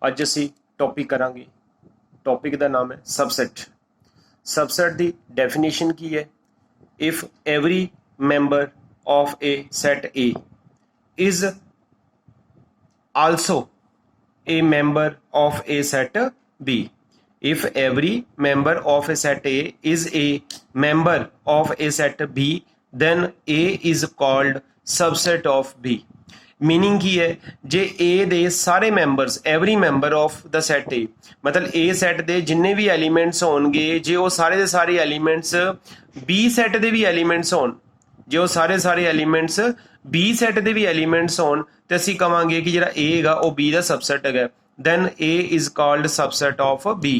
अज असी टॉपिक करांगे। टॉपिक का नाम है सबसैट। सबसैट की डेफिनेशन की है, if every member of a set A is also a member of a set B. If every member of a set A is a member of a set B, then A is called subset of B. Meaning की है, जे A दे सारे members every member of the set A मतलब A set दे जिन्ने भी elements होणगे, जे वो सारे दे सारे एलीमेंट्स B सैट दे भी एलीमेंट्स होण, जे वो सारे सारे एलीमेंट्स बी सैट के भी एलीमेंट्स होण ते असीं कहांगे कि जिहड़ा ए हैगा वो बी दा सबसैट हैगा, then A is called subset of B.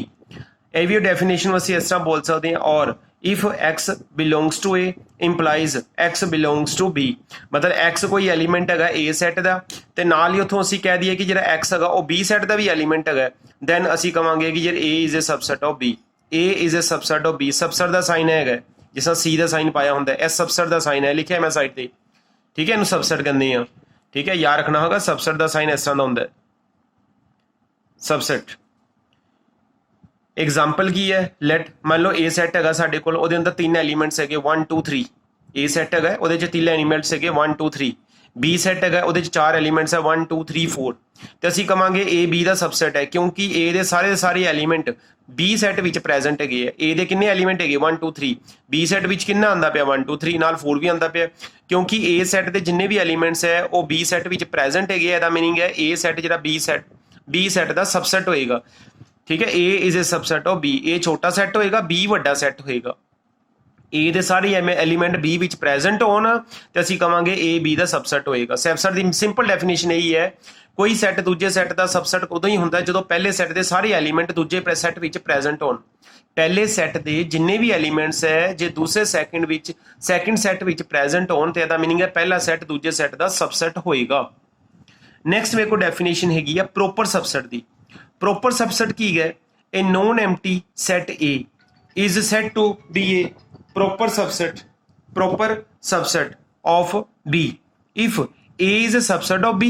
ਇਹ ਵੀ ਡੈਫੀਨੇਸ਼ਨ ਅਸੀਂ ਇਸ ਤਰ੍ਹਾਂ ਬੋਲ ਸਕਦੇ ਹਾਂ, ਔਰ if x belongs to a implies x belongs to b ਮਤਲਬ x ਕੋਈ ਐਲੀਮੈਂਟ ਹੈਗਾ a ਸੈਟ ਦਾ ਤੇ ਨਾਲ ਹੀ ਉੱਥੋਂ ਅਸੀਂ ਕਹਿ ਦਈਏ ਕਿ ਜਿਹੜਾ x ਹੈਗਾ ਉਹ b ਸੈਟ ਦਾ ਵੀ ਐਲੀਮੈਂਟ ਹੈਗਾ, ਦੈਨ ਅਸੀਂ ਕਹਾਂਗੇ ਕਿ ਜਿਹੜਾ a is a subset of b। a is a subset of b। Subset ਦਾ ਸਾਈਨ ਹੈਗਾ ਜਿਸ ਤਰ੍ਹਾਂ c ਦਾ ਸਾਈਨ ਪਾਇਆ ਹੁੰਦਾ, ਇਹ सबसेट ਦਾ ਸਾਈਨ ਹੈ, ਲਿਖਿਆ ਮੈਂ ਸਾਈਡ ਤੇ, ठीक है, इनू सबसेट कहते हैं, ठीक है, याद रखना होगा सबसेट का साइन इस तरह का होंगे सबसेट। एग्जाम्पल की है, लैट मान लो ए सैट है साडे कोल, उहदे अंदर तीन एलीमेंट्स है 1 2 3। ए सैट है उहदे च तीन एलीमेंट्स है 1 2 3। बी सैट है उहदे च चार एलीमेंट्स है 1 2 3 4। तो असीं कहांगे ए बी का सबसेट है क्योंकि ए दे सारे एलीमेंट बी सैट विच प्रेजेंट है। ए दे किन्ने एलीमेंट है 1 2 3, बी सैट विच किन्ना आंदा पिया 1 2 3, नाल 4 भी आंदा पिया क्योंकि ए सैट दे जिन्ने भी एलीमेंट्स है वो बी सैट विच प्रेजेंट है। इहदा मीनिंग है ए सैट जिहड़ा बी सैट का सबसेट होएगा, ठीक है। A is a subset of B. A छोटा सैट होएगा, बी वड्डा सैट होएगा। ए दे सारे एलीमेंट बी विच प्रेजेंट होण ते असीं कहांगे ए बी का सबसेट होएगा। सबसेट दी सिंपल डेफिनेशन यही है, कोई सैट दूजे सैट का सबसेट उदों ही हुंदा जदों पहले सैट के सारे एलीमेंट दूजे सैट विच प्रेजेंट होण। पहले सैट के जिन्ने भी एलीमेंट्स है जे दूसरे सैकेंड सैट विच प्रेजेंट होण ते इहदा मीनिंग है पहला सैट दूजे सैट का सबसेट होएगा। नैक्सट मेरे को डेफिनेशन हैगी है प्रोपर सबसेट की। प्रोपर सबसेट की है, a non empty set A is set to B a proper subset of B if A is a subset of B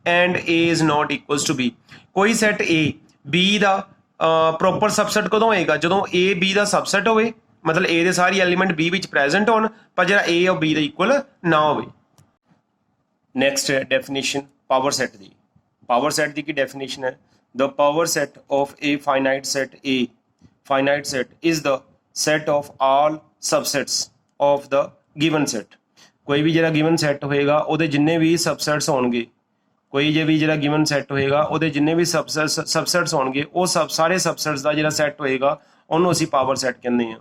and A is not equals to B। कोई set A B का proper subset कदों होएगा जदों A B का subset होवे, मतलब A दे सारी element B विच present होण पर जिहड़ा A और B दे इक्वल ना होवे। नैक्सट डेफिनेशन पावर सैट दी। पावर सैट दी की डेफिनेशन है, the power set of a finite set A finite set is the set of all subsets of the given set. कोई भी जिहड़ा गिवन सैट होएगा उहदे जिन्ने भी सबसैट्स होणगे, कोई जे भी जिहड़ा गिवन सैट होएगा उहदे जिन्ने भी सबसैट्स होणगे वो सारे सबसैट्स का जिहड़ा सैट होएगा उहनूं असीं पावर सैट कहंदे हां।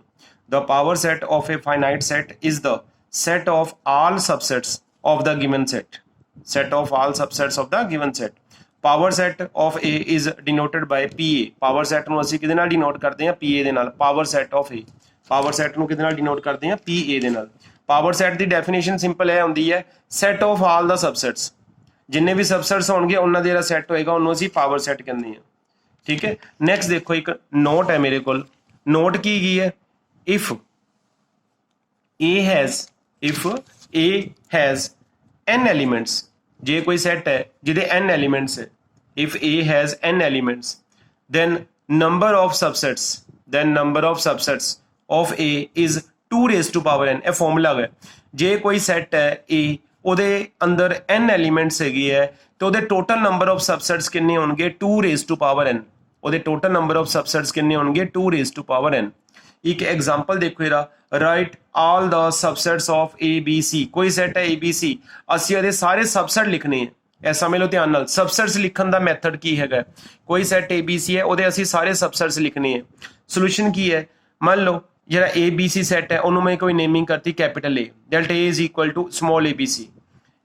The power set of a finite set is the set of all subsets of the given set. Set of all subsets of the given set. Power set of A is denoted by P A. Power set नूं असीं किहदे नाल denote करदे हां? P A दे नाल। Power set of A, power set नूं किहदे नाल डिनोट करदे हां? पी ए दे नाल। पावर सैट की डेफिनेशन सिंपल है होंदी है, सैट ऑफ ऑल द सबसैट्स, जिन्ने भी सबसैट्स होणगे उन्हां दा जिहड़ा सैट होएगा उन्होंने असीं पावर सैट कहंदे हां, ठीक है। नैक्सट देखो एक नोट है मेरे कोल, नोट की गई है, if A has n elements, जे कोई सैट है जिहदे n एलीमेंट्स है, if A has n elements then number of subsets of A is 2 raised to power n। ਇਹ ਫਾਰਮੂਲਾ ਹੈ, ਜੇ ਕੋਈ ਸੈਟ ਹੈ A ਉਹਦੇ ਅੰਦਰ n ਐਲੀਮੈਂਟਸ ਹੈਗੇ ਹੈ ਤੇ ਉਹਦੇ ਟੋਟਲ ਨੰਬਰ ਆਫ ਸਬਸੈਟਸ ਕਿੰਨੇ ਹੋਣਗੇ? 2 raised to power n। ਉਹਦੇ ਟੋਟਲ ਨੰਬਰ ਆਫ ਸਬਸੈਟਸ ਕਿੰਨੇ ਹੋਣਗੇ? 2 raised to power n। ਇੱਕ ਐਗਜ਼ਾਮਪਲ ਦੇਖੋ ਇਹਦਾ, write all the subsets of A B C। ਕੋਈ ਸੈਟ ਹੈ A B C, ਅਸੀਂ ਉਹਦੇ ਸਾਰੇ ਸਬਸੈਟ ਲਿਖਣੇ ਹੈ। ਇਹ ਸਮਝ ਲਓ ਧਿਆਨ ਨਾਲ, सबसेट्स लिखण ਦਾ मैथड की है। कोई सैट ए बी सी है ਉਹਦੇ ਅਸੀਂ ਸਾਰੇ सबसेट्स लिखने हैं। सोल्यूशन की है, मान लो ਜਿਹੜਾ ए बी सी सैट है ਉਹਨੂੰ मैं कोई नेमिंग करती capital A, delta A is equal to small A B C.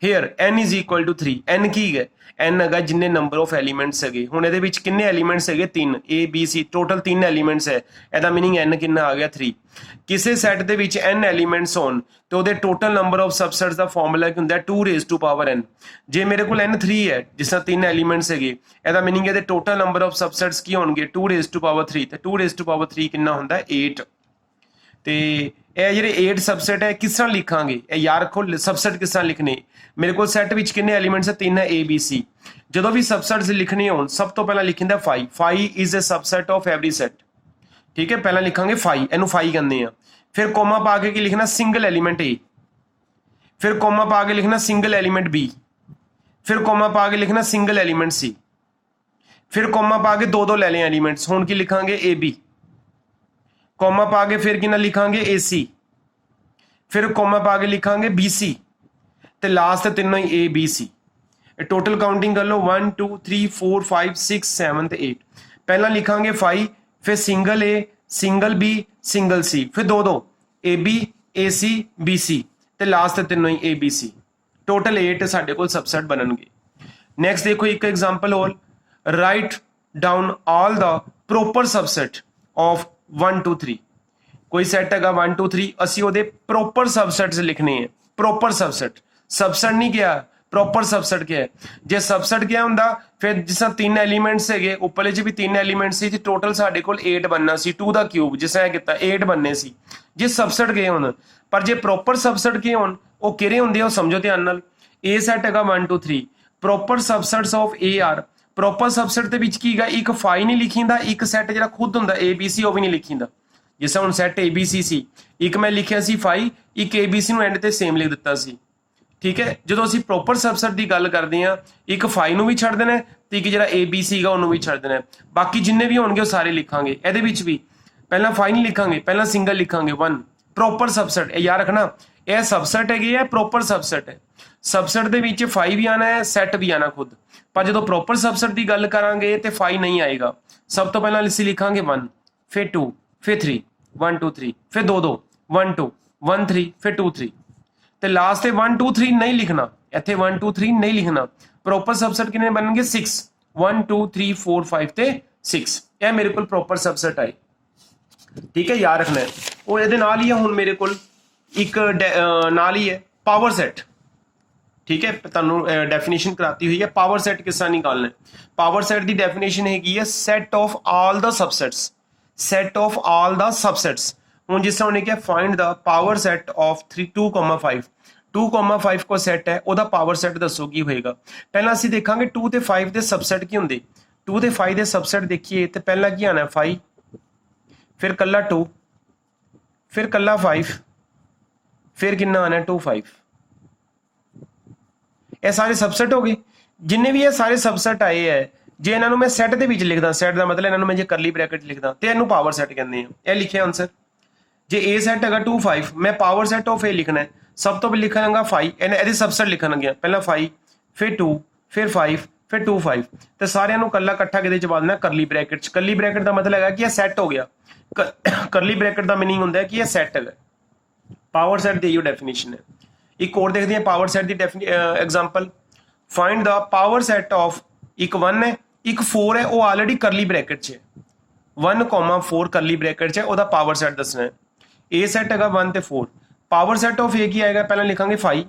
Here n is equal to 3। n की है? n हैगा जिन्ने नंबर ऑफ एलीमेंट्स है। हुण ਇਹਦੇ ਵਿੱਚ किन्ने एलीमेंट्स है? 3। A B C total 3 elements है। ਇਹਦਾ मीनिंग n किन्ना आ गया? 3। किसी सैट ਦੇ ਵਿੱਚ n एलीमेंट्स होण ਤੇ ਉਹਦੇ टोटल नंबर ऑफ सबसेट्स ਦਾ ਫਾਰਮੂਲਾ ਕੀ ਹੁੰਦਾ? 2 raised to power n। ਜੇ ਮੇਰੇ ਕੋਲ n 3 ਹੈ, ਜਿਸ ਤਰ੍ਹਾਂ 3 एलीमेंट्स ਹੈਗੇ, ਇਹਦਾ मीनिंग ਇਹਦੇ टोटल नंबर ऑफ सबसेट्स ਕੀ ਹੋਣਗੇ? 2 raised to power 3। ਤੇ 2 raised to power 3 ਕਿੰਨਾ ਹੁੰਦਾ? 8। ਤੇ ਇਹ ਜਿਹੜੇ 8 सबसेट है किस तरह लिखांगे यार रखो सबसेट किस तरह लिखने मेरे को सैट विच किन्ने एलिमेंट्स है 3 है ए बी सी ਜਦੋਂ ਵੀ सबसेट्स लिखने होण सब तो पहला लिखिंदा phi phi is a subset of every set ठीक है पहला लिखांगे फाई इनू फाई कहंदे आ फिर कोमा पा के की लिखना सिंगल एलिमेंट ए फिर कोमा पा के लिखना सिंगल एलिमेंट बी फिर कोमा पा के लिखना सिंगल एलिमेंट सी फिर कोमा पा के दो ले लें एलिमेंट्स हुण की लिखांगे ए बी कोमा पा के फिर कितना लिखांगे ए सी फिर कोमा पा के लिखांगे बी सी ते लास्ट तीनों ही A B C total counting कर लो 1 2 3 4 5 6 7 ते 8 पहला लिखांगे 5 फिर single A single B single C फिर दो A B A C B C ते लास्ट तीनों ही ए बी सी टोटल 8 साडे कोल सबसेट बनणगे नैक्सट देखो एक एग्जांपल होर write down all the proper subset of 1 2 3 कोई सैट है 1 2 3 असी ओदे प्रोपर सबसेट्स लिखने हैं प्रोपर सबसेट नहीं किया ਪ੍ਰੋਪਰ ਸਬਸੈਟ ਕੀ ਹੈ ਜੇ ਸਬਸੈਟ ਕੀ ਹੁੰਦਾ ਫਿਰ ਜਿਸ ਤਰ੍ਹਾਂ ਤਿੰਨ ਐਲੀਮੈਂਟਸ ਹੈਗੇ ਉੱਪਰਲੇ 'ਚ ਵੀ ਤਿੰਨ ਐਲੀਮੈਂਟ ਸੀ ਤੇ ਟੋਟਲ ਸਾਡੇ ਕੋਲ 8 ਬਣਨਾ ਸੀ 2 ਦਾ ਕਿਊਬ ਜਿਸ ਤਰ੍ਹਾਂ ਕੀਤਾ 8 ਬਣਨੇ ਸੀ ਜੇ ਸਬਸੈਟ ਗਏ ਹੋਣ ਪਰ ਜੇ ਪ੍ਰੋਪਰ ਸਬਸੈਟ ਕੀ ਹੋਣ ਉਹ ਕਿਹੜੇ ਹੁੰਦੇ ਆ ਉਹ ਸਮਝੋ ਧਿਆਨ ਨਾਲ A ਸੈਟ ਹੈਗਾ 1 2 3 proper subsets of A are proper subset ਦੇ ਵਿੱਚ ਕੀ ਹੈਗਾ ਇੱਕ ਫਾਈ ਨਹੀਂ ਲਿਖੀਂਦਾ ਇੱਕ ਸੈਟ ਜਿਹੜਾ ਖੁਦ ਹੁੰਦਾ A B C ਉਹ ਵੀ ਨਹੀਂ ਲਿਖੀਂਦਾ ਜਿਸ ਤਰ੍ਹਾਂ ਹੁਣ ਸੈਟ A B C ਸੀ ਇੱਕ ਮੈਂ ਲਿਖਿਆ ਸੀ ਫਾਈ ਇੱਕ A B C ਨੂੰ ਐਂਡ ਤੇ ਸੇਮ ਲਿਖ ਦਿੱਤਾ ਸੀ ठीक है जो ਅਸੀਂ ਪ੍ਰੋਪਰ ਸਬਸੈਟ ਦੀ ਗੱਲ ਕਰਦੇ ਆ ਇੱਕ ਫਾਈ ਨੂੰ ਵੀ ਛੱਡ ਦੇਣਾ ਤੇ ਇੱਕ ਜਿਹੜਾ A B C ਗਾ ਉਹਨੂੰ ਵੀ ਛੱਡ ਦੇਣਾ ਬਾਕੀ ਜਿੰਨੇ ਵੀ ਹੋਣਗੇ ਉਹ ਸਾਰੇ ਲਿਖਾਂਗੇ ਇਹਦੇ ਵਿੱਚ ਵੀ ਪਹਿਲਾਂ ਫਾਈ ਨਹੀਂ ਲਿਖਾਂਗੇ ਪਹਿਲਾਂ ਸਿੰਗਲ ਲਿਖਾਂਗੇ 1 ਪ੍ਰੋਪਰ ਸਬਸੈਟ ਇਹ ਯਾਦ ਰੱਖਣਾ ਇਹ ਸਬਸੈਟ ਹੈਗੇ ਆ ਪ੍ਰੋਪਰ ਸਬਸੈਟ ਹੈ ਸਬਸੈਟ ਦੇ ਵਿੱਚ ਫਾਈ ਵੀ ਆਣਾ ਹੈ ਸੈਟ ਵੀ ਆਣਾ ਖੁਦ ਪਰ ਜਦੋਂ ਪ੍ਰੋਪਰ ਸਬਸੈਟ ਦੀ ਗੱਲ ਕਰਾਂਗੇ ਤੇ ਫਾਈ ਨਹੀਂ ਆਏਗਾ ਸਭ ਤੋਂ ਪਹਿਲਾਂ ਅਸੀਂ ਲਿਖਾਂਗੇ 1 ਫਿਰ 2 ਫਿਰ 3 1 2 3 ਫਿਰ 2 2 1 2 1 3 ਫਿਰ 2 3 ਤੇ ਲਾਸਟ ਤੇ 1 2 3 ਨਹੀਂ ਲਿਖਣਾ ਇੱਥੇ 1 2 3 ਨਹੀਂ ਲਿਖਣਾ ਪ੍ਰੋਪਰ ਸਬਸੈਟ ਕਿੰਨੇ ਬਣਨਗੇ 6 1 2 3 4 5 ਤੇ 6 ਇਹ ਮੇਰੇ ਕੋਲ ਪ੍ਰੋਪਰ ਸਬਸੈਟ ਆਏ ਠੀਕ ਹੈ ਯਾਦ ਰੱਖਣਾ ਉਹ ਇਹਦੇ ਨਾਲ ਹੀ ਹੁਣ ਮੇਰੇ ਕੋਲ ਇੱਕ ਨਾਲ ਹੀ ਹੈ ਪਾਵਰ ਸੈਟ ठीक है ਤੁਹਾਨੂੰ ਡੈਫੀਨੇਸ਼ਨ ਕਰਾਤੀ ਹੋਈ ਹੈ ਪਾਵਰ ਸੈਟ ਕਿਸ ਤਰ੍ਹਾਂ ਨਿਕਾਲਣਾ ਹੈ ਪਾਵਰ ਸੈਟ ਦੀ ਡੈਫੀਨੇਸ਼ਨ ਹੈਗੀ ਹੈ set of all the subsets set of all the subsets ਹੁਣ ਜਿਸ ਤਰ੍ਹਾਂ ਉਹਨੇ ਕਿਹਾ find the power set of 2,5 2,5 ਕੋ ਸੈਟ ਹੈ ਉਹਦਾ ਪਾਵਰ ਸੈਟ ਦੱਸੋ ਕੀ ਹੋਏਗਾ ਪਹਿਲਾਂ ਅਸੀਂ ਦੇਖਾਂਗੇ 2 ਤੇ 5 ਦੇ ਸਬਸੈਟ ਕੀ ਹੁੰਦੇ 2 ਤੇ 5 ਦੇ ਸਬਸੈਟ ਦੇਖੀਏ ਤੇ ਪਹਿਲਾਂ ਕੀ ਆਣਾ 5 ਫਿਰ ਕੱਲਾ 2 ਫਿਰ ਕੱਲਾ 5 ਫਿਰ ਕਿੰਨਾ ਆਣਾ 2 5 ਇਹ ਸਾਰੇ ਸਬਸੈਟ ਹੋ ਗਏ ਜਿੰਨੇ ਵੀ ਇਹ ਸਾਰੇ ਸਬਸੈਟ ਆਏ ਹੈ ਜੇ ਇਹਨਾਂ ਨੂੰ ਮੈਂ ਸੈਟ ਦੇ ਵਿੱਚ ਲਿਖਦਾ ਸੈਟ ਦਾ ਮਤਲਬ ਇਹਨਾਂ ਨੂੰ ਮੈਂ ਜੇ ਕਰਲੀ ਬ੍ਰੈਕਟ ਲਿਖਦਾ ਤੇ ਇਹਨੂੰ ਪਾਵਰ ਸੈਟ ਕਹਿੰਦੇ ਆ ਇਹ ਲਿਖਿਆ ਆਨਸਰ ਜੇ A ਸੈਟ ਹੈਗਾ 2 5 ਮੈਂ ਪਾਵਰ ਸੈਟ ਆਫ A ਲਿਖਣਾ ਹੈ ਸਭ ਤੋਂ ਪਹਿਲਾਂ ਲਿਖਾਂਗਾ 5 ਇਹਦੇ ਸਬਸੈਟ ਲਿਖਣ ਲੱਗਿਆ ਪਹਿਲਾਂ 5 ਫਿਰ 2 ਫਿਰ 5 ਫਿਰ 2 5 ਤੇ ਸਾਰਿਆਂ ਨੂੰ ਕੱਲਾ ਇਕੱਠਾ ਕਿਹਦੇ ਚ ਪਾ ਦੇਣਾ ਕਰਲੀ ਬ੍ਰੈਕਟ ਚ ਕਰਲੀ ਬ੍ਰੈਕਟ ਦਾ ਮਤਲਬ ਹੈਗਾ ਕਿ ਇਹ ਸੈਟ ਹੋ ਗਿਆ ਕਰਲੀ ਬ੍ਰੈਕਟ ਦਾ ਮੀਨਿੰਗ ਹੁੰਦਾ ਹੈ ਕਿ ਇਹ ਸੈਟ ਹੈਗਾ ਪਾਵਰ ਸੈਟ ਦੀ ਇਹੋ ਡੈਫੀਨੇਸ਼ਨ ਹੈ एक और देखते हैं पावर सेट की example find the power set of एक 1 है एक 4 है वो ऑलरेडी करली ब्रैकेट च 1,4 करली ब्रैकेट च ओदा पावर सेट दसना है ए सेट है 1 ते 4 पावर सेट ऑफ ए की आएगा पहले लिखांगे 5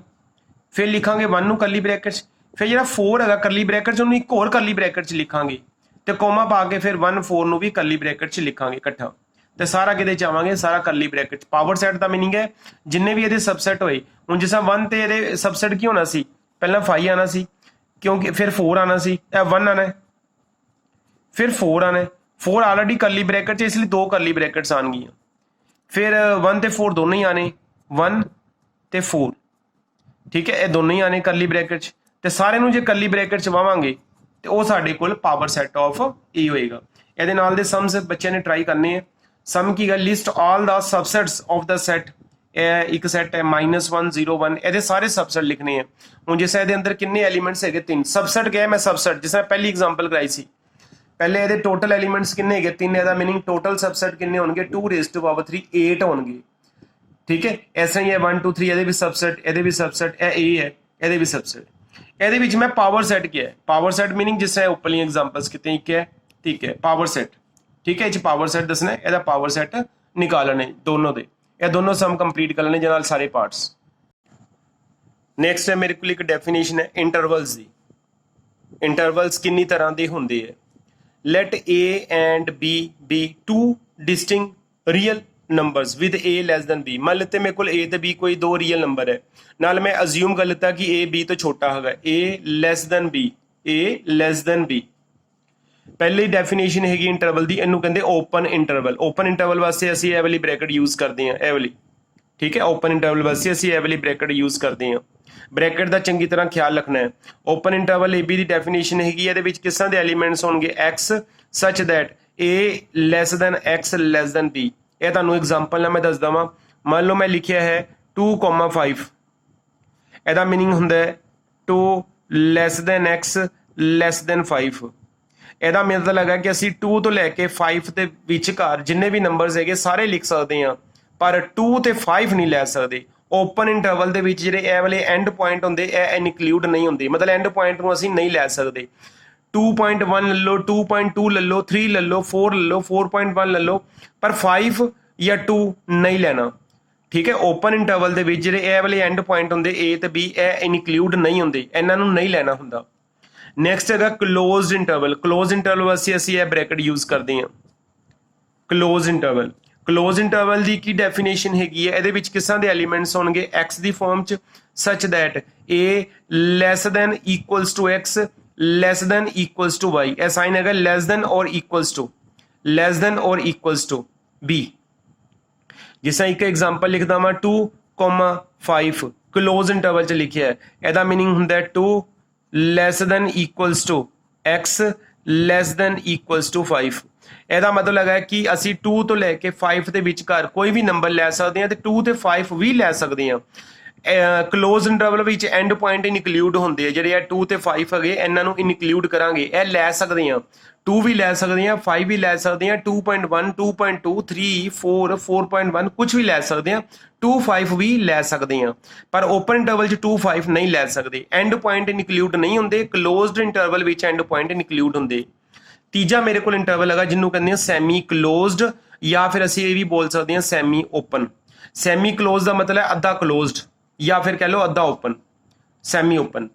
फिर लिखांगे 1 ਨੂੰ करली ब्रैकेट फिर ਜਿਹੜਾ 4 ਹੈਗਾ करली ब्रैकेट ਚ ਉਹਨੂੰ ਇੱਕ ਹੋਰ करली ब्रैकेट ਚ ਲਿਖਾਂਗੇ ਤੇ ਕੋਮਾ ਪਾ ਕੇ ਫਿਰ 1 4 ਨੂੰ ਵੀ करली ब्रैकेट ਚ ਲਿਖਾਂਗੇ ਇਕੱਠਾ ਤੇ ਸਾਰਾ ਕਿਹਦੇ ਚ ਆਵਾਂਗੇ ਸਾਰਾ ਕਰਲੀ ਬ੍ਰੈਕਟ ਪਾਵਰ ਸੈਟ ਦਾ ਮੀਨਿੰਗ ਹੈ ਜਿੰਨੇ ਵੀ ਇਹਦੇ ਸਬਸੈਟ ਹੋਏ ਹੁਣ ਜਿਸ ਤਰ੍ਹਾਂ 1 ਤੇ ਇਹਦੇ ਸਬਸੈਟ ਕੀ ਹੋਣਾ ਸੀ ਪਹਿਲਾਂ 5 ਆਣਾ ਸੀ ਕਿਉਂਕਿ ਫਿਰ 4 ਆਣਾ ਸੀ ਇਹ 1 ਆਣਾ ਫਿਰ 4 ਆਣਾ 4 ਆਲਰੇਡੀ ਕਰਲੀ ਬ੍ਰੈਕਟ ਚ ਇਸ ਲਈ ਦੋ ਕਰਲੀ ਬ੍ਰੈਕਟਸ ਆਣਗੀਆਂ ਫਿਰ 1 ਤੇ 4 ਦੋਨੋਂ ਹੀ ਆਣੇ 1 ਤੇ 4 ਠੀਕ ਹੈ ਇਹ ਦੋਨੋਂ ਹੀ ਆਣੇ ਕਰਲੀ ਬ੍ਰੈਕਟ ਚ ਤੇ ਸਾਰੇ ਨੂੰ ਜੇ ਕਰਲੀ ਬ੍ਰੈਕਟ ਚ ਵਾਵਾਂਗੇ ਤੇ ਉਹ ਸਾਡੇ ਕੋਲ ਪਾਵਰ ਸੈਟ ਆਫ ਏ ਹੋਏਗਾ ਇਹਦੇ ਨਾਲ ਦੇ ਸਮਸ ਬੱਚਿਆਂ ਨੇ ਟਰਾਈ ਕਰਨੇ ਆ ਸਮ ਕੀ ਗੱਲ list all the subsets of the set ਇਹ ਇੱਕ ਸੈਟ ਹੈ -1 0 1 ਇਹਦੇ ਸਾਰੇ ਸਬਸੈਟ ਲਿਖਣੇ ਆ ਹੁਣ ਜਿਸ ਇਹਦੇ ਅੰਦਰ ਕਿੰਨੇ ਐਲੀਮੈਂਟਸ ਹੈਗੇ 3 ਸਬਸੈਟ ਗਿਆ ਮੈਂ ਸਬਸੈਟ ਜਿਸ ਤਰ੍ਹਾਂ ਪਹਿਲੀ ਐਗਜ਼ਾਮਪਲ ਕਰਾਈ ਸੀ ਪਹਿਲੇ ਇਹਦੇ ਟੋਟਲ ਐਲੀਮੈਂਟਸ ਕਿੰਨੇ ਹੈਗੇ 3 ਇਹਦਾ ਮੀਨਿੰਗ ਟੋਟਲ ਸਬਸੈਟ ਕਿੰਨੇ ਹੋਣਗੇ 2⁻³ 8 ਹੋਣਗੇ ਠੀਕ ਹੈ ਇਸ ਤਰ੍ਹਾਂ ਹੀ 1 2 3 ਇਹਦੇ ਵੀ ਸਬਸੈਟ ਇਹਦੇ ਵੀ ਸਬਸੈਟ ਇਹ A ਹੈ ਇਹਦੇ ਵੀ ਸਬਸੈਟ ਇਹਦੇ ਵਿੱਚ ਮੈਂ ਪਾਵਰ ਸੈਟ ਕਿਹਾ ਹੈ ਪਾਵਰ ਸੈਟ ਮੀਨਿੰਗ ਜਿਸ ਤਰ੍ਹਾਂ ਉੱਪਰਲੀਆਂ ਐਗਜ਼ਾਮਪਲਸ ਕਿਤੇ ਇੱਕ ਹੈ ਠੀਕ ਹੈ ਪਾਵਰ ਸੈਟ ठीक है पावर सेट दसना है पावर सेट निकालने दोनों दे ये दोनों सम कंप्लीट करने जे नाल सारे पार्ट्स नेक्स्ट है मेरे को एक डेफिनेशन है इंटरवल्स दी इंटरवल्स किन्नी तरह दे हुंदे है let A and B be two distinct real numbers with a less than b। ਮੰਨ ਲਿੱਤੇ ਮੇਰੇ ਕੋਲ a ਤੇ b ਕੋਈ ਦੋ ਰੀਅਲ ਨੰਬਰ ਹੈ, ਨਾਲ ਮੈਂ ਅਸਿਊਮ ਕਰ ਲਿੱਤਾ ਕਿ a b ਤੋਂ ਛੋਟਾ ਹੈਗਾ, a less than b, a less than b। ਪਹਿਲੀ ਡੈਫੀਨੇਸ਼ਨ ਹੈਗੀ ਇੰਟਰਵਲ ਦੀ, ਇਹਨੂੰ ਕਹਿੰਦੇ ਓਪਨ ਇੰਟਰਵਲ। ਓਪਨ ਇੰਟਰਵਲ ਵਾਸਤੇ ਅਸੀਂ ਇਹ ਵਾਲੀ ਬ੍ਰੈਕਟ ਯੂਜ਼ ਕਰਦੇ ਹਾਂ, ਇਹ ਵਾਲੀ, ਠੀਕ ਹੈ। ਓਪਨ ਇੰਟਰਵਲ ਵਾਸਤੇ ਅਸੀਂ ਇਹ ਵਾਲੀ ਬ੍ਰੈਕਟ ਯੂਜ਼ ਕਰਦੇ ਹਾਂ। ਬ੍ਰੈਕਟ ਦਾ ਚੰਗੀ ਤਰ੍ਹਾਂ ਖਿਆਲ ਰੱਖਣਾ ਹੈ। ਓਪਨ ਇੰਟਰਵਲ AB ਦੀ ਡੈਫੀਨੇਸ਼ਨ ਹੈਗੀ, ਇਹਦੇ ਵਿੱਚ ਕਿਸ ਤਰ੍ਹਾਂ ਦੇ ਐਲੀਮੈਂਟਸ ਹੋਣਗੇ, x ਸੱਚ that a less than x less than b। ਇਹ ਤੁਹਾਨੂੰ ਐਗਜ਼ਾਮਪਲ ਨਾਲ ਮੈਂ ਦੱਸਦਾ ਵਾਂ। ਮੰਨ ਲਓ ਮੈਂ ਲਿਖਿਆ ਹੈ 2,5, ਇਹਦਾ ਮੀਨਿੰਗ ਹੁੰਦਾ ਹੈ 2 less than x less then 5। ਇਹਦਾ ਮਤਲਬ ਹੈਗਾ ਕਿ ਅਸੀਂ 2 ਤੋਂ ਲੈ ਕੇ 5 ਦੇ ਵਿਚਕਾਰ ਜਿੰਨੇ ਵੀ ਨੰਬਰਸ ਹੈਗੇ ਸਾਰੇ ਲਿਖ ਸਕਦੇ ਹਾਂ, ਪਰ 2 ਤੇ 5 ਨਹੀਂ ਲੈ ਸਕਦੇ। ਓਪਨ ਇੰਟਰਵਲ ਦੇ ਵਿੱਚ ਜਿਹੜੇ ਇਹ ਵਾਲੇ ਐਂਡ ਪੁਆਇੰਟ ਹੁੰਦੇ ਇਹ ਇਨਕਲੂਡ ਨਹੀਂ ਹੁੰਦੇ, ਮਤਲਬ ਐਂਡ ਪੁਆਇੰਟ ਨੂੰ ਅਸੀਂ ਨਹੀਂ ਲੈ ਸਕਦੇ। 2.1 ਲੈ ਲਓ, 2.2 ਲੈ ਲਓ, 3 ਲੈ ਲਓ, 4 ਲੈ ਲਓ, 4.1 ਲੈ ਲਓ, ਪਰ 5 ਜਾਂ 2 ਨਹੀਂ ਲੈਣਾ, ਠੀਕ ਹੈ। ਓਪਨ ਇੰਟਰਵਲ ਦੇ ਵਿੱਚ ਜਿਹੜੇ ਇਹ ਵਾਲੇ ਐਂਡ ਪੁਆਇੰਟ ਹੁੰਦੇ A ਤੇ B ਇਹ ਇਨਕਲੂਡ ਨਹੀਂ ਹੁੰਦੇ, ਇਹਨਾਂ ਨੂੰ ਨਹੀਂ ਲੈਣਾ ਹੁੰਦਾ। ਨੈਕਸਟ ਹੈਗਾ ਕਲੋਜ਼ਡ ਇੰਟਰਵਲ। ਕਲੋਜ਼ ਇੰਟਰਵਲ ਵਾਸਤੇ ਅਸੀਂ ਇਹ ਬ੍ਰੈਕਟ ਯੂਜ਼ ਕਰਦੇ ਹਾਂ, ਕਲੋਜ਼ ਇੰਟਰਵਲ। ਕਲੋਜ਼ ਇੰਟਰਵਲ ਦੀ ਕੀ ਡੈਫੀਨੇਸ਼ਨ ਹੈਗੀ ਹੈ, ਇਹਦੇ ਵਿੱਚ ਕਿਸ ਤਰ੍ਹਾਂ ਦੇ ਐਲੀਮੈਂਟਸ ਹੋਣਗੇ, x ਦੀ ਫਾਰਮ 'ਚ such that a less than equals to x less than equals to y। ਇਹ ਸਾਈਨ ਹੈਗਾ less than or equals to, less than or equals to b। ਜਿਸ ਤਰ੍ਹਾਂ ਇੱਕ ਐਗਜ਼ਾਮਪਲ ਲਿਖਦਾ ਵਾਂ 2,5 ਕਲੋਜ਼ ਇੰਟਰਵਲ 'ਚ ਲਿਖਿਆ ਹੈ, ਇਹਦਾ ਮੀਨਿੰਗ ਹੁੰਦਾ ਹੈ 2 less than equals to x less than equals to 5। ਇਹਦਾ ਮਤਲਬ ਹੈਗਾ ਕਿ ਅਸੀਂ 2 ਤੋਂ ਲੈ ਕੇ 5 ਦੇ ਵਿਚਕਾਰ ਕੋਈ ਵੀ ਨੰਬਰ ਲੈ ਸਕਦੇ ਹਾਂ ਤੇ 2 ਤੇ 5 ਵੀ ਲੈ ਸਕਦੇ ਹਾਂ। ਕਲੋਜ਼ ਇੰਟਰਵਲ ਵਿੱਚ ਐਂਡ ਪੁਆਇੰਟ ਇਨਕਲੂਡ ਹੁੰਦੇ ਆ, ਜਿਹੜੇ ਇਹ 2 ਤੇ 5 ਹੈਗੇ ਇਹਨਾਂ ਨੂੰ ਇਨਕਲੂਡ ਕਰਾਂਗੇ, ਇਹ ਲੈ ਸਕਦੇ ਹਾਂ। 2 ਵੀ ਲੈ ਸਕਦੇ ਹਾਂ, 5 ਵੀ ਲੈ ਸਕਦੇ ਹਾਂ, 2.1 2.2 3 4 4.1 ਕੁਝ ਵੀ ਲੈ ਸਕਦੇ ਹਾਂ, 2 5 ਵੀ ਲੈ ਸਕਦੇ ਹਾਂ, ਪਰ ਓਪਨ ਇੰਟਰਵਲ 'ਚ 2 5 ਨਹੀਂ ਲੈ ਸਕਦੇ। ਐਂਡ ਪੁਆਇੰਟ ਇਨਕਲੂਡ ਨਹੀਂ ਹੁੰਦੇ, ਕਲੋਜ਼ਡ ਇੰਟਰਵਲ ਵਿੱਚ ਐਂਡ ਪੁਆਇੰਟ ਇਨਕਲੂਡ ਹੁੰਦੇ। ਤੀਜਾ ਮੇਰੇ ਕੋਲ ਇੰਟਰਵਲ ਹੈਗਾ ਜਿਹਨੂੰ ਕਹਿੰਦੇ ਆ ਸੈਮੀ ਕਲੋਜ਼ਡ, ਜਾਂ ਫਿਰ ਅਸੀਂ ਇਹ ਵੀ ਬੋਲ ਸਕਦੇ ਹਾਂ ਸੈਮੀ ਓਪਨ। ਸੈਮੀ ਕਲੋਜ਼ ਦਾ ਮਤਲਬ ਹੈ ਅੱਧਾ ਕਲੋਜ਼ਡ, ਜਾਂ ਫਿਰ ਕਹਿ ਲਓ ਅੱਧਾ ਓਪਨ, ਸੈਮੀ ਓਪਨ।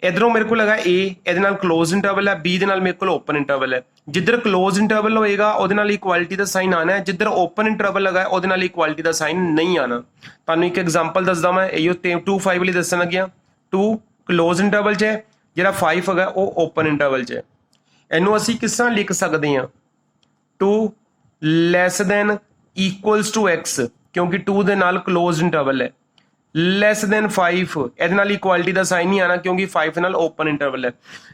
ਇਧਰੋਂ ਮੇਰੇ ਕੋਲ ਹੈਗਾ A, ਇਹਦੇ ਨਾਲ ਕਲੋਜ਼ ਇੰਟਰਵਲ ਹੈ, B ਦੇ ਨਾਲ ਮੇਰੇ ਕੋਲ ਓਪਨ ਇੰਟਰਵਲ ਹੈ। ਜਿੱਧਰ ਕਲੋਜ਼ ਇੰਟਰਵਲ ਹੋਏਗਾ ਉਹਦੇ ਨਾਲ ਇਕੁਐਲਿਟੀ ਦਾ ਸਾਈਨ ਆਣਾ ਹੈ, ਜਿੱਧਰ ਓਪਨ ਇੰਟਰਵਲ ਹੈਗਾ ਉਹਦੇ ਨਾਲ ਇਕੁਐਲਿਟੀ ਦਾ ਸਾਈਨ ਨਹੀਂ ਆਣਾ। ਤੁਹਾਨੂੰ ਇੱਕ ਐਗਜ਼ਾਮਪਲ ਦੱਸਦਾ ਮੈਂ, ਇਹੋ 2 5 ਲਈ ਦੱਸਣ ਲੱਗਿਆ। 2 ਕਲੋਜ਼ ਇੰਟਰਵਲ 'ਚ ਹੈ, ਜਿਹੜਾ 5 ਹੈਗਾ ਉਹ ਓਪਨ ਇੰਟਰਵਲ 'ਚ ਹੈ। ਇਹਨੂੰ ਅਸੀਂ ਕਿਸ ਤਰ੍ਹਾਂ ਲਿਖ ਸਕਦੇ ਹਾਂ, 2 less than equals to x, ਕਿਉਂਕਿ 2 ਦੇ ਨਾਲ ਕਲੋਜ਼ ਇੰਟਰਵਲ ਹੈ, ਲੈਸ ਦੈਨ 5, ਇਹਦੇ ਨਾਲ ਇਕੁਐਲਿਟੀ ਦਾ ਸਾਈਨ ਨਹੀਂ ਆਣਾ ਕਿਉਂਕਿ 5 ਨਾਲ ਓਪਨ ਇੰਟਰਵਲ ਹੈ।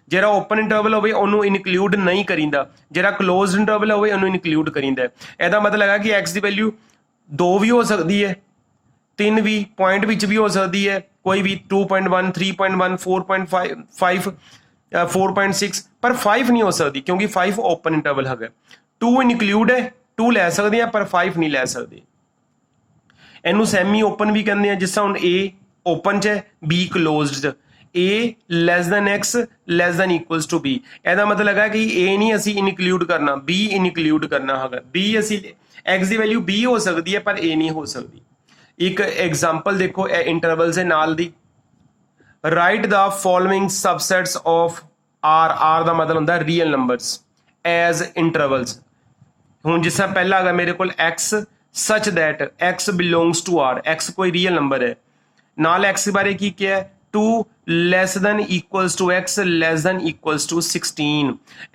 ਜਿਹੜਾ ਓਪਨ ਇੰਟਰਵਲ ਹੋਵੇ ਉਹਨੂੰ ਇਨਕਲੂਡ ਨਹੀਂ ਕਰੀਂਦਾ, ਜਿਹੜਾ ਕਲੋਜ਼ਡ ਇੰਟਰਵਲ ਹੋਵੇ ਉਹਨੂੰ ਇਨਕਲੂਡ ਕਰੀਂਦਾ। ਇਹਦਾ ਮਤਲਬ ਹੈਗਾ ਕਿ x ਦੀ ਵੈਲਿਊ 2 ਵੀ ਹੋ ਸਕਦੀ ਹੈ, 3 ਵੀ, ਪੁਆਇੰਟ ਵਿੱਚ ਵੀ ਹੋ ਸਕਦੀ ਹੈ, ਕੋਈ ਵੀ 2.1 3.1 4.5 4.6, ਪਰ 5 ਨਹੀਂ ਹੋ ਸਕਦੀ ਕਿਉਂਕਿ 5 ਓਪਨ ਇੰਟਰਵਲ ਹੈਗਾ। 2 ਇਨਕਲੂਡ ਹੈ, 2 ਲੈ ਸਕਦੇ ਆ ਪਰ 5 ਨਹੀਂ ਲੈ ਸਕਦੇ। ਇਹਨੂੰ ਸੈਮੀ ਓਪਨ ਵੀ ਕਹਿੰਦੇ ਆ, ਜਿਸ ਤਰ੍ਹਾਂ ਹੁਣ A ਓਪਨ 'ਚ ਹੈ, B ਕਲੋਜ਼ਡ 'ਚ। A less than x less than equals to B। ਇਹਦਾ ਮਤਲਬ ਹੈਗਾ ਕਿ A ਨਹੀਂ ਅਸੀਂ ਇਨਕਲੂਡ ਕਰਨਾ, B ਇਨਕਲੂਡ ਕਰਨਾ ਹੈਗਾ। B ਅਸੀਂ x ਦੀ ਵੈਲਿਊ B ਹੋ ਸਕਦੀ ਹੈ ਪਰ A ਨਹੀਂ ਹੋ ਸਕਦੀ। ਇੱਕ ਐਗਜ਼ਾਮਪਲ ਦੇਖੋ ਇਹ ਇੰਟਰਵਲਸ ਦੇ ਨਾਲ ਦੀ, write the following subsets of R ਦਾ ਮਤਲਬ ਹੁੰਦਾ ਰੀਅਲ ਨੰਬਰਸ ਐਜ਼ ਇੰਟਰਵਲਸ। ਹੁਣ ਜਿਸ ਤਰ੍ਹਾਂ ਪਹਿਲਾ ਹੈਗਾ ਮੇਰੇ ਕੋਲ x such that x belongs to R, x ਕੋਈ ਰੀਅਲ ਨੰਬਰ ਹੈ, ਨਾਲ x ਬਾਰੇ ਕੀ ਕਿਹਾ ਹੈ, 2 less than equals to x less than equals to 16।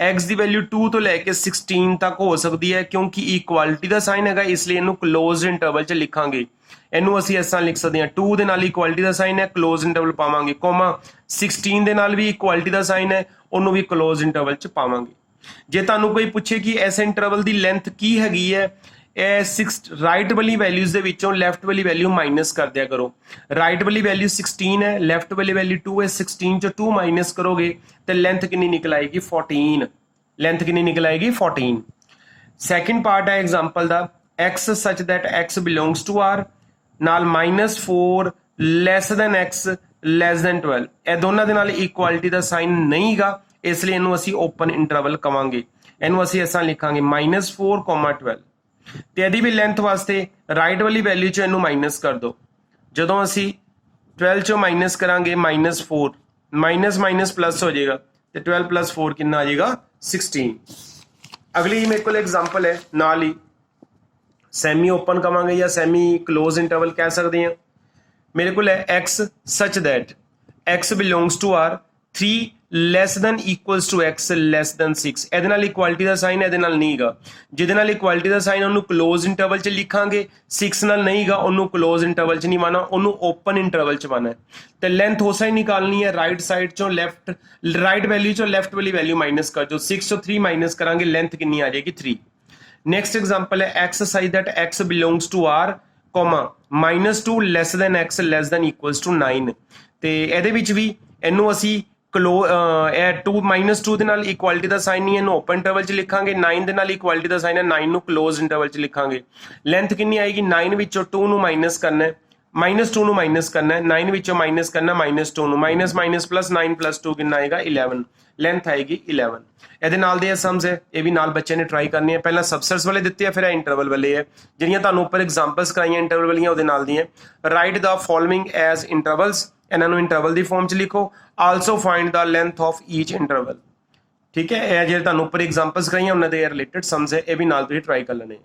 x ਦੀ ਵੈਲਿਊ 2 ਤੋਂ ਲੈ ਕੇ 16 ਤੱਕ ਹੋ ਸਕਦੀ ਹੈ ਕਿਉਂਕਿ ਇਕੁਐਲਿਟੀ ਦਾ ਸਾਈਨ ਹੈਗਾ, ਇਸ ਲਈ ਇਹਨੂੰ ਕਲੋਜ਼ਡ ਇੰਟਰਵਲ 'ਚ ਲਿਖਾਂਗੇ। ਇਹਨੂੰ ਅਸੀਂ ਇਸ ਤਰ੍ਹਾਂ ਲਿਖ ਸਕਦੇ ਹਾਂ, 2 ਦੇ ਨਾਲ ਇਕੁਐਲਿਟੀ ਦਾ ਸਾਈਨ ਹੈ, ਕਲੋਜ਼ ਇੰਟਰਵਲ ਪਾਵਾਂਗੇ, ਕੋਮਾ 16 ਦੇ ਨਾਲ ਵੀ ਇਕੁਐਲਿਟੀ ਦਾ ਸਾਈਨ ਹੈ, ਉਹਨੂੰ ਵੀ ਕਲੋਜ਼ ਇੰਟਰਵਲ 'ਚ ਪਾਵਾਂਗੇ। ਜੇ ਤੁਹਾਨੂੰ ਕੋਈ ਪੁੱਛੇ ਕਿ ਇਸ ਇੰਟਰਵਲ ਦੀ ਲੈਂਥ ਕੀ ਹੈਗੀ ਹੈ, ਇਹ 6 ਰਾਈਟ ਵਾਲੀ ਵੈਲਿਊਜ਼ ਦੇ ਵਿੱਚੋਂ ਲੈਫਟ ਵਾਲੀ ਵੈਲਿਊ ਮਾਈਨਸ ਕਰ ਦਿਆ ਕਰੋ। ਰਾਈਟ ਵਾਲੀ ਵੈਲਿਊ 16 ਹੈ, ਲੈਫਟ ਵਾਲੀ ਵੈਲਿਊ 2 ਹੈ, 16 ਚੋਂ 2 ਮਾਈਨਸ ਕਰੋਗੇ ਤੇ ਲੈਂਥ ਕਿੰਨੀ ਨਿਕਲ ਆਏਗੀ, 14। ਲੈਂਥ ਕਿੰਨੀ ਨਿਕਲ ਆਏਗੀ, 14। ਸੈਕਿੰਡ ਪਾਰਟ ਹੈ example the, x such that x belongs to R ਨਾਲ -4 ਲੈਸ ਦੈਨ x ਲੈਸ ਦੈਨ 12। ਇਹ ਦੋਨਾਂ ਦੇ ਨਾਲ ਇਕੁਐਲਿਟੀ ਦਾ ਸਾਈਨ ਨਹੀਂ ਹੈਗਾ, ਇਸ ਲਈ ਇਹਨੂੰ ਅਸੀਂ ਓਪਨ ਇੰਟਰਵਲ ਕਵਾਂਗੇ। ਇਹਨੂੰ ਅਸੀਂ ਇਸ ਤਰ੍ਹਾਂ ਲਿਖਾਂਗੇ -4, 12। ਤੇ ਇਹਦੀ ਵੀ ਲੈਂਥ ਵਾਸਤੇ ਰਾਈਟ ਵਾਲੀ ਵੈਲਿਊ 'ਚ ਇਹਨੂੰ ਮਾਈਨਸ ਕਰ ਦਿਓ। ਜਦੋਂ ਅਸੀਂ 12 'ਚੋਂ ਮਾਈਨਸ ਕਰਾਂਗੇ -4, ਮਾਈਨਸ ਮਾਈਨਸ ਪਲੱਸ ਹੋ ਜਾਏਗਾ ਤੇ 12 + 4 ਕਿੰਨਾ ਆ ਜਾਏਗਾ, 16। ਅਗਲੀ ਮੇਰੇ ਕੋਲ ਐਗਜ਼ਾਮਪਲ ਹੈ ਨਾਲ ਹੀ ਸੈਮੀ ਓਪਨ ਕਵਾਂਗੇ ਜਾਂ ਸੈਮੀ ਕਲੋਜ਼ ਇੰਟਰਵਲ ਕਹਿ ਸਕਦੇ ਹਾਂ। ਮੇਰੇ ਕੋਲ ਹੈ x such that x belongs to R 3 less than equals to x less than 6। ਇਹਦੇ ਨਾਲ ਇਕੁਐਲਿਟੀ ਦਾ ਸਾਈਨ, ਇਹਦੇ ਨਾਲ ਨਹੀਂ ਹੈਗਾ। ਜਿਹਦੇ ਨਾਲ ਇਕੁਐਲਿਟੀ ਦਾ ਸਾਈਨ ਉਹਨੂੰ ਕਲੋਜ਼ ਇੰਟਰਵਲ 'ਚ ਲਿਖਾਂਗੇ, 6 ਨਾਲ ਨਹੀਂ ਹੈਗਾ ਉਹਨੂੰ ਕਲੋਜ਼ ਇੰਟਰਵਲ 'ਚ ਨਹੀਂ ਪਾਉਣਾ, ਉਹਨੂੰ ਓਪਨ ਇੰਟਰਵਲ 'ਚ ਪਾਉਣਾ ਹੈ। ਤੇ ਲੈਂਥ ਉਸਾ ਹੀ ਨਿਕਾਲਣੀ ਹੈ, ਰਾਈਟ ਸਾਈਡ 'ਚੋਂ ਲੈਫਟ, ਰਾਈਟ ਵੈਲਿਊ 'ਚੋਂ ਲੈਫਟ ਵਾਲੀ ਵੈਲਿਊ ਮਾਈਨਸ ਕਰ ਜੋ, 6 ਤੋਂ 3 ਮਾਈਨਸ ਕਰਾਂਗੇ, ਲੈਂਥ ਕਿੰਨੀ ਆ ਜਾਏਗੀ 3। ਨੈਕਸਟ ਐਗਜ਼ਾਮਪਲ ਹੈ x such that x belongs to R, -2 less than x less than equals to 9। ਤੇ ਇਹਦੇ ਵਿੱਚ ਵੀ ਇਹਨੂੰ ਅਸੀਂ ਇਹ 2 -2 ਦੇ ਨਾਲ ਇਕੁਐਲਿਟੀ ਦਾ ਸਾਈਨ ਨਹੀਂ, ਇਹਨੂੰ ਓਪਨ ਇੰਟਰਵਲ 'ਚ ਲਿਖਾਂਗੇ। 9 ਦੇ ਨਾਲ ਇਕੁਐਲਿਟੀ ਦਾ ਸਾਈਨ ਹੈ, 9 ਨੂੰ ਕਲੋਜ਼ ਇੰਟਰਵਲ 'ਚ ਲਿਖਾਂਗੇ। ਲੈਂਥ ਕਿੰਨੀ ਆਏਗੀ, 9 ਵਿੱਚੋਂ 2 ਨੂੰ ਮਾਈਨਸ ਕਰਨਾ ਹੈ, -2 ਨੂੰ ਮਾਈਨਸ ਕਰਨਾ ਹੈ, 9 ਵਿੱਚੋਂ ਮਾਈਨਸ ਕਰਨਾ -2 ਨੂੰ, ਮਾਈਨਸ ਪਲੱਸ 9 + 2 ਕਿੰਨਾ ਆਏਗਾ 11, ਲੈਂਥ ਆਏਗੀ 11। ਇਹਦੇ ਨਾਲ ਦੇ ਸਮਸ ਹੈ, ਇਹ ਵੀ ਨਾਲ ਬੱਚੇ ਨੇ ਟਰਾਈ ਕਰਨੀ ਹੈ। ਪਹਿਲਾਂ ਸਬਸੈਟਸ ਵਾਲੇ ਦਿੱਤੇ ਆ, ਫਿਰ ਇਹ ਇੰਟਰਵਲ ਵਾਲੇ ਹੈ, ਜਿਹੜੀਆਂ ਤੁਹਾਨੂੰ ਉੱਪਰ ਐਗਜ਼ਾਮਪਲਸ ਕਰਾਈਆਂ ਇੰਟਰਵਲ ਵਾਲੀਆਂ ਉਹਦੇ ਨਾਲ ਦੀਆਂ। Write the following as intervals, ਇਹਨਾਂ ਨੂੰ ਇੰਟਰਵਲ ਦੀ ਫਾਰਮ 'ਚ ਲਿਖੋ। Also find the length of each interval. ਠੀਕ ਹੈ, ਇਹ ਜਿਹੜੇ ਤੁਹਾਨੂੰ ਉੱਪਰ ਐਗਜ਼ਾਮਪਲਸ ਕਰਾਈਆਂ ਉਹਨਾਂ ਦੇ ਰਿਲੇਟਡ ਸਮਸ ਹੈ, ਇਹ ਵੀ ਨਾਲ ਤੁਸੀਂ ਟਰਾਈ ਕਰ ਲੈਣੇ।